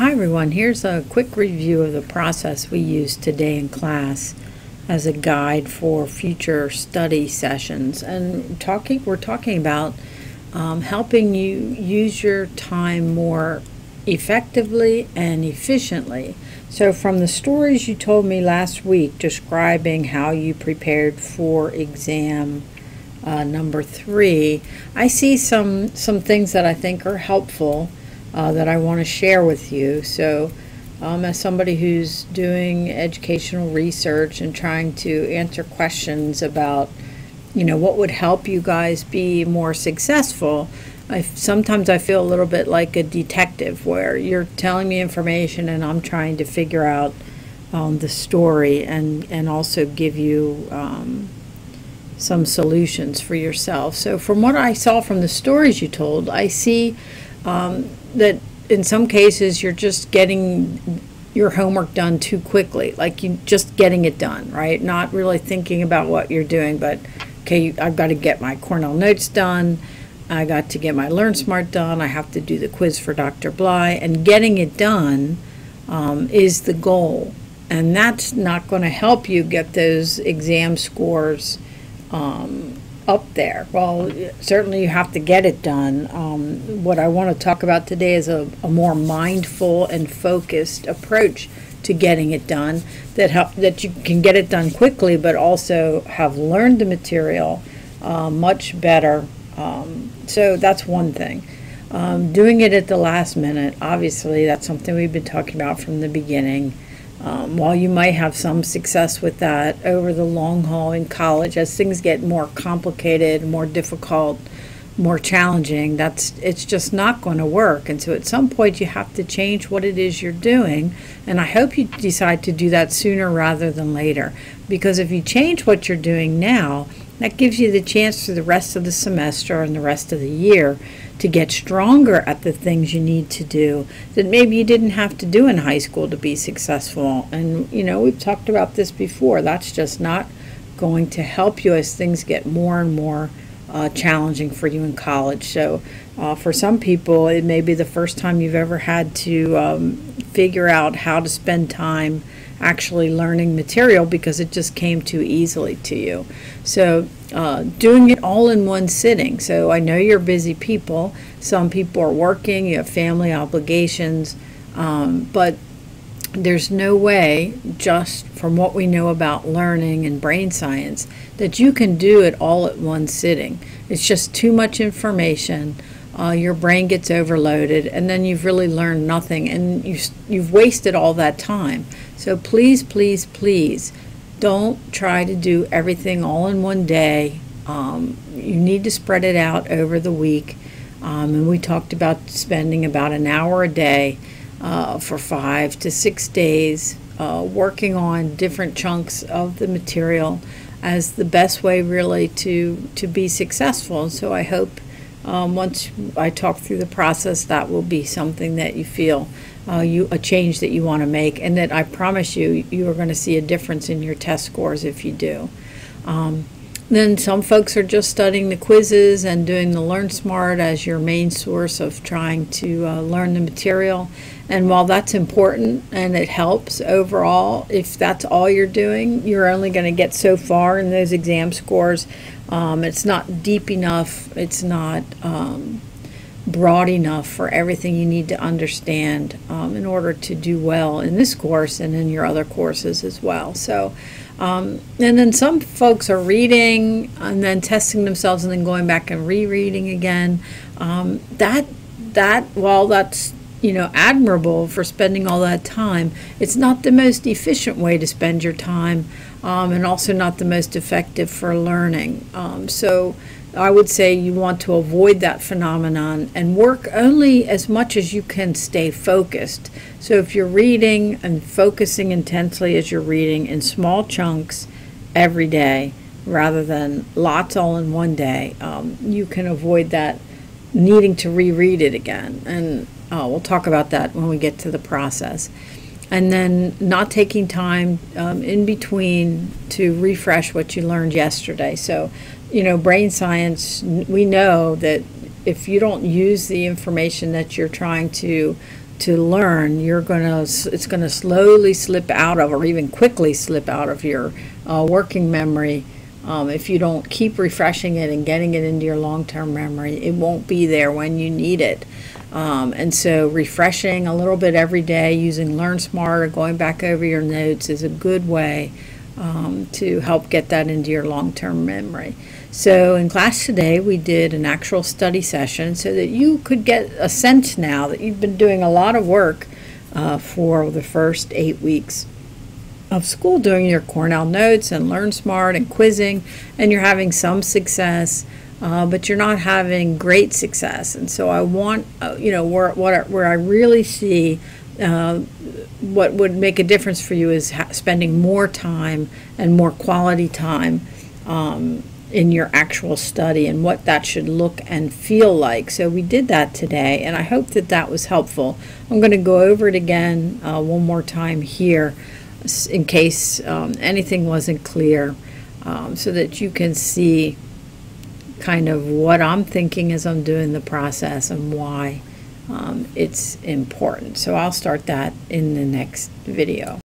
Hi everyone, here's a quick review of the process we used today in class as a guide for future study sessions. And we're talking about helping you use your time more effectively and efficiently. So from the stories you told me last week describing how you prepared for exam number 3, I see some things that I think are helpful that I want to share with you. So as somebody who's doing educational research and trying to answer questions about, what would help you guys be more successful, sometimes I feel a little bit like a detective where you're telling me information and I'm trying to figure out the story and also give you some solutions for yourself. So from what I saw from the stories you told, I see that in some cases you're just getting your homework done too quickly, like you just getting it done, right? Not really thinking about what you're doing, but okay, I've got to get my Cornell notes done, I got to get my Learn Smart done, I have to do the quiz for Dr. Bly, and getting it done is the goal. And that's not going to help you get those exam scores up there. Well, certainly you have to get it done. What I want to talk about today is a more mindful and focused approach to getting it done that you can get it done quickly, but also have learned the material much better. So that's one thing. Doing it at the last minute, obviously that's something we've been talking about from the beginning. While you might have some success with that over the long haul in college, as things get more complicated, more difficult, more challenging, it's just not going to work. And so at some point you have to change what it is you're doing, and I hope you decide to do that sooner rather than later, because if you change what you're doing now, that gives you the chance for the rest of the semester and the rest of the year to get stronger at the things you need to do that maybe you didn't have to do in high school to be successful. And we've talked about this before. That's just not going to help you as things get more and more challenging for you in college. So for some people, it may be the first time you've ever had to figure out how to spend time actually learning material because it just came too easily to you. So doing it all in one sitting. So I know you're busy people. Some people are working, you have family obligations, but there's no way, just from what we know about learning and brain science, that you can do it all at one sitting. It's just too much information. Your brain gets overloaded, and then you've really learned nothing, and you've wasted all that time. So please, please, please don't try to do everything all in one day. You need to spread it out over the week, and we talked about spending about an hour a day for 5 to 6 days working on different chunks of the material as the best way really to be successful. And so I hope once I talk through the process, that will be something that you feel a change that you want to make, and that I promise you are going to see a difference in your test scores if you do. Then some folks are just studying the quizzes and doing the Learn Smart as your main source of trying to learn the material. And while that's important and it helps overall, if that's all you're doing, you're only going to get so far in those exam scores. It's not deep enough, it's not broad enough for everything you need to understand in order to do well in this course and in your other courses as well. So, and then some folks are reading and then testing themselves and then going back and rereading again. While that's admirable for spending all that time, it's not the most efficient way to spend your time, and also not the most effective for learning. So I would say you want to avoid that phenomenon and work only as much as you can stay focused. So if you're reading and focusing intensely as you're reading in small chunks every day rather than lots all in one day, you can avoid that needing to reread it again. And we'll talk about that when we get to the process. And then not taking time in between to refresh what you learned yesterday. So, brain science, we know that if you don't use the information that you're trying to learn, it's gonna slowly slip out of, or even quickly slip out of your working memory. If you don't keep refreshing it and getting it into your long-term memory, it won't be there when you need it. And so refreshing a little bit every day using Learn Smart or going back over your notes is a good way to help get that into your long-term memory. So in class today we did an actual study session so that you could get a sense now that you've been doing a lot of work for the first 8 weeks of school, doing your Cornell notes and Learn Smart and quizzing, and you're having some success, but you're not having great success. And so I want, where I really see what would make a difference for you is spending more time and more quality time in your actual study, and what that should look and feel like. So we did that today, and I hope that that was helpful. I'm going to go over it again one more time here in case anything wasn't clear, so that you can see kind of what I'm thinking as I'm doing the process and why it's important. So I'll start that in the next video.